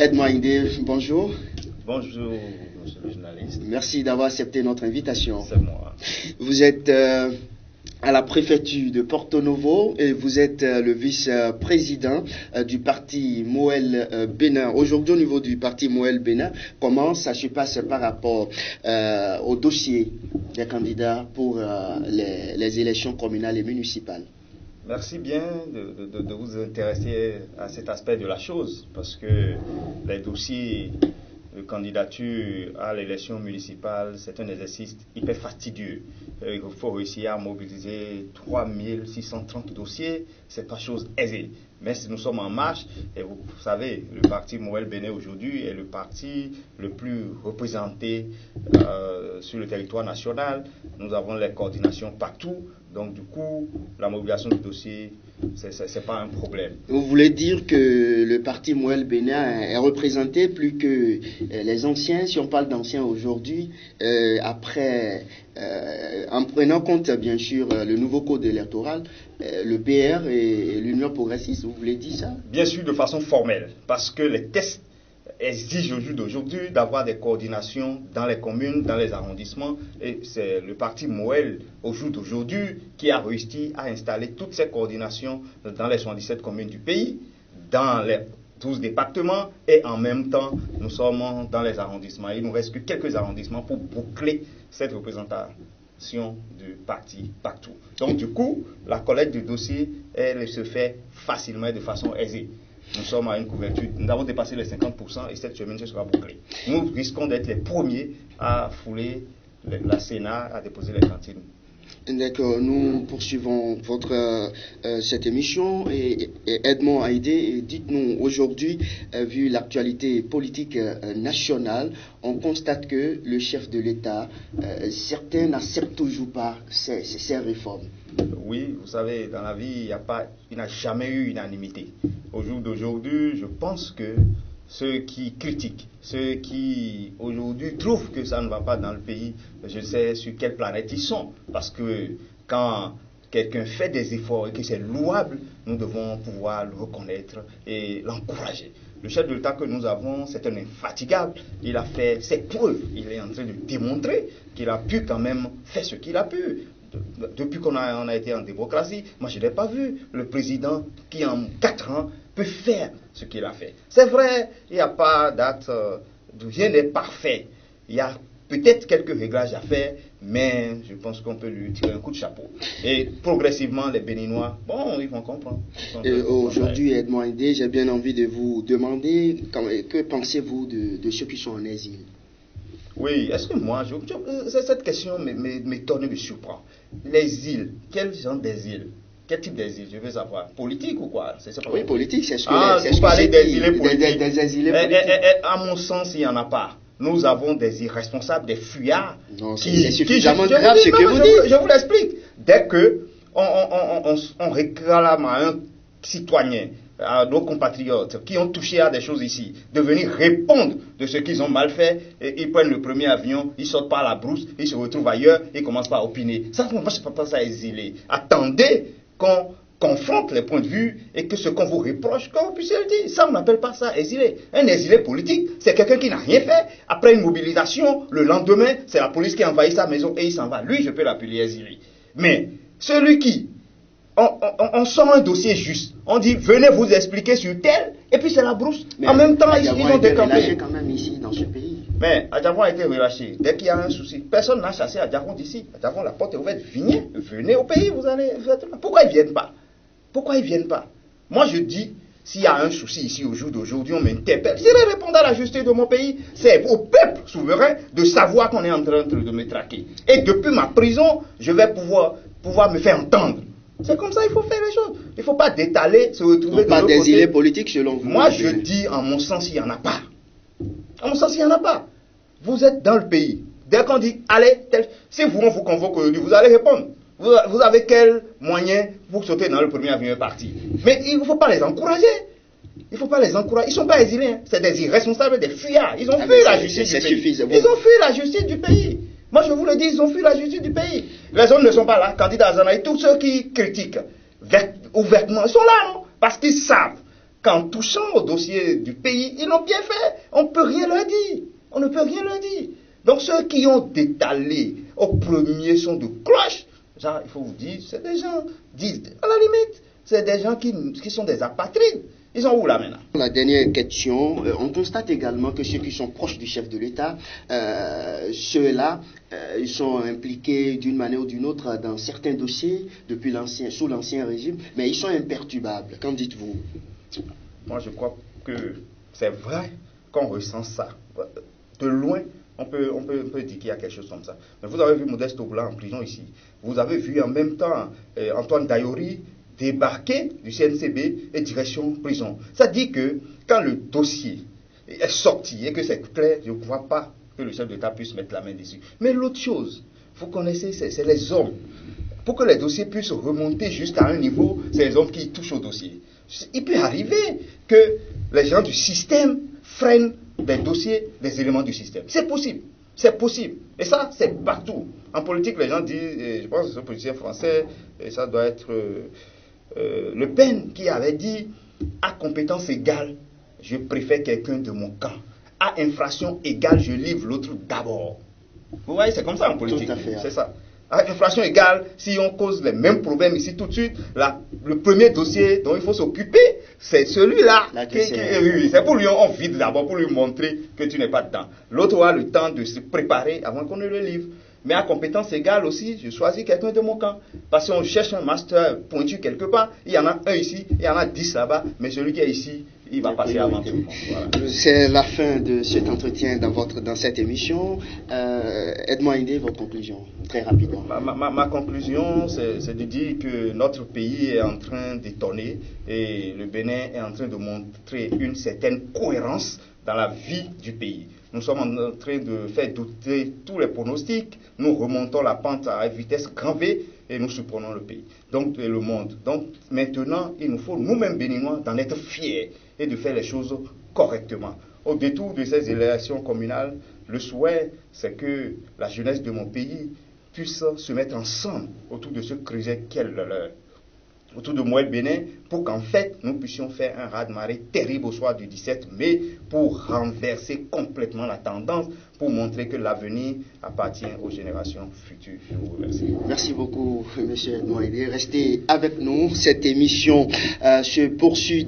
Edmond Indé, bonjour. Bonjour, monsieur le journaliste. Merci d'avoir accepté notre invitation. C'est moi. Vous êtes à la préfecture de Porto Novo et vous êtes le vice-président du parti Moël Bénin. Aujourd'hui, au niveau du parti Moël Bénin, comment ça se passe par rapport au dossier des candidats pour les élections communales et municipales? Merci bien de vous intéresser à cet aspect de la chose, parce que les dossiers de candidature à l'élection municipale, c'est un exercice hyper fastidieux. Il faut réussir à mobiliser 3630 dossiers, c'est pas chose aisée. Mais si nous sommes en marche, et vous savez, le parti Moël Bénin aujourd'hui est le parti le plus représenté sur le territoire national. Nous avons les coordinations partout, donc du coup, la mobilisation du dossier, c'est pas un problème. Vous voulez dire que le parti Moël Bénin est représenté plus que les anciens, si on parle d'anciens aujourd'hui, en prenant compte bien sûr le nouveau code électoral, le PR et l'Union progressiste, vous voulez dire ça? Bien sûr, de façon formelle, parce que les tests exigent au jour d'aujourd'hui d'avoir des coordinations dans les communes, dans les arrondissements, et c'est le parti Moël au jour d'aujourd'hui qui a réussi à installer toutes ces coordinations dans les 77 communes du pays, dans les 12 départements, et en même temps nous sommes dans les arrondissements. Il ne nous reste que quelques arrondissements pour boucler cette représentation du parti partout. Donc du coup, la collecte du dossier, elle se fait facilement, de façon aisée. Nous sommes à une couverture, nous avons dépassé les 50% et cette semaine, ce sera bouclé. Nous risquons d'être les premiers à fouler la Sénat, à déposer les cantines. D'accord, nous poursuivons cette émission et Edmond Indé, dites-nous aujourd'hui, vu l'actualité politique nationale, on constate que le chef de l'État, certains n'acceptent toujours pas ces réformes. Oui, vous savez, dans la vie, il n'y a jamais eu unanimité. Au jour d'aujourd'hui, je pense que ceux qui critiquent, ceux qui aujourd'hui trouvent que ça ne va pas dans le pays, je sais sur quelle planète ils sont. Parce que quand quelqu'un fait des efforts et que c'est louable, nous devons pouvoir le reconnaître et l'encourager. Le chef de l'État que nous avons, c'est un infatigable. Il a fait ses preuves. Il est en train de démontrer qu'il a pu quand même faire ce qu'il a pu. Depuis qu'on a été en démocratie, moi je n'ai pas vu le président qui en 4 ans peut faire ce qu'il a fait. C'est vrai, il n'y a pas date, rien n'est parfait. Il y a peut-être quelques réglages à faire, mais je pense qu'on peut lui tirer un coup de chapeau. Et progressivement, les Béninois, bon, ils vont comprendre. Aujourd'hui, Edmond Indé, j'ai bien envie de vous demander, que pensez-vous de ceux qui sont en exil? Oui, est-ce que moi, cette question m'étonne et me surprend. Les îles, quel genre des îles? Quel type d'exil? Je veux savoir. Politique ou quoi? Oui, politique, c'est ce que vous parlez d'exilés politiques. Des exilés politiques. À mon sens, il n'y en a pas. Nous avons des irresponsables, des fuyards. Non, c'est suffisamment grave ce que vous dites. Je vous l'explique. Dès que on réclame à un citoyen, à nos compatriotes qui ont touché à des choses ici, de venir répondre de ce qu'ils ont mal fait, et ils prennent le premier avion, ils sortent par la brousse, ils se retrouvent ailleurs, ils commencent par opiner. Ça, on ne peut pas ça exiler. Attendez qu'on confronte les points de vue et que ce qu'on vous reproche, qu'on puisse le dire. Ça, on n'appelle pas ça exilé. Un exilé politique, c'est quelqu'un qui n'a rien fait. Après une mobilisation, le lendemain, c'est la police qui envahit sa maison et il s'en va. Lui, je peux l'appeler exilé. Mais celui qui, on sort un dossier juste, on dit venez vous expliquer sur tel, et puis c'est la brousse. Mais en même temps, ils ont décampé. quand même ici, dans ce pays. Mais Adjavon a été relâché. Dès qu'il y a un souci, personne n'a chassé Adjavon d'ici. Adjavon, la porte est ouverte. Venez au pays, vous allez. Pourquoi ils ne viennent pas? Pourquoi ils ne viennent pas? Moi, je dis, s'il y a un souci ici au jour d'aujourd'hui, on m'interpelle. J'irai répondre à la justice de mon pays. C'est au peuple souverain de savoir qu'on est en train de me traquer. Et depuis ma prison, je vais pouvoir me faire entendre. C'est comme ça qu'il faut faire les choses. Il ne faut pas détaler, se retrouver pas d'exilés politiques selon vous. Moi, je dis, en mon sens, il n'y en a pas. En mon sens, il n'y en a pas. Vous êtes dans le pays. Dès qu'on dit, allez, si on vous convoque aujourd'hui, vous allez répondre. Vous avez quel moyen pour sauter dans le premier avion parti? Mais il ne faut pas les encourager. Il ne faut pas les encourager. Ils ne sont pas exilés. Hein. C'est des irresponsables, des fuyards. Ils ont fui la justice du pays. Ils ont fui la justice du pays. Moi, je vous le dis, ils ont fui la justice du pays. Les hommes ne sont pas là. Candidat Azanaï, tous ceux qui critiquent ouvertement, ils sont là, non? Parce qu'ils savent qu'en touchant au dossier du pays, ils l'ont bien fait. On ne peut rien leur dire. On ne peut rien leur dire. Donc ceux qui ont détalé au premier son de cloche, genre, il faut vous dire, c'est des gens, à la limite, c'est des gens qui sont des apatrides. Ils sont où là maintenant? La dernière question, on constate également que ceux qui sont proches du chef de l'État, ceux-là, ils sont impliqués d'une manière ou d'une autre dans certains dossiers sous l'ancien régime, mais ils sont imperturbables. Qu'en dites-vous? Moi, je crois que c'est vrai qu'on ressent ça. De loin, on peut dire qu'il y a quelque chose comme ça. Mais vous avez vu Modeste Obla en prison ici. Vous avez vu en même temps Antoine Dayori débarquer du CNCB et direction prison. Ça dit que quand le dossier est sorti et que c'est clair, je ne crois pas que le chef d'État puisse mettre la main dessus. Mais l'autre chose, vous connaissez, c'est les hommes. Pour que les dossiers puissent remonter jusqu'à un niveau, c'est les hommes qui touchent au dossier. Il peut arriver que les gens du système freinent des dossiers, des éléments du système. C'est possible. C'est possible. Et ça, c'est partout. En politique, les gens disent, je pense que ce politicien français, et ça doit être Le Pen qui avait dit, à compétence égale, je préfère quelqu'un de mon camp. À infraction égale, je livre l'autre d'abord. Vous voyez, c'est comme ça en politique. Tout à fait. C'est ça. À infraction égale, si on cause les mêmes problèmes ici tout de suite, le premier dossier dont il faut s'occuper, c'est celui-là. Oui, c'est pour lui, on vide d'abord pour lui montrer que tu n'es pas dedans. L'autre a le temps de se préparer avant qu'on ne le livre. Mais à compétence égale aussi, je choisis quelqu'un de mon camp. Parce qu'on cherche un master pointu quelque part, il y en a un ici, il y en a 10 là-bas, mais celui qui est ici, il va passer avant tout le monde. Voilà. C'est la fin de cet entretien dans cette émission. Edmond Haïndé, votre conclusion, très rapidement. Ma conclusion, c'est de dire que notre pays est en train d'étonner et le Bénin est en train de montrer une certaine cohérence dans la vie du pays. Nous sommes en train de faire douter tous les pronostics. Nous remontons la pente à vitesse grand V et nous surprenons le pays. Donc, le monde. Donc, maintenant, il nous faut, nous-mêmes béninois, d'en être fiers et de faire les choses correctement. Au détour de ces élections communales, le souhait, c'est que la jeunesse de mon pays puisse se mettre ensemble autour de ce creuset qu'est le leur, autour de Moël Bénin, pour qu'en fait, nous puissions faire un raz-de-marée terrible au soir du 17 mai pour renverser complètement la tendance, pour montrer que l'avenir appartient aux générations futures. Je vous remercie. Merci beaucoup, M. Edmond Haïndé. Restez avec nous. Cette émission se poursuit.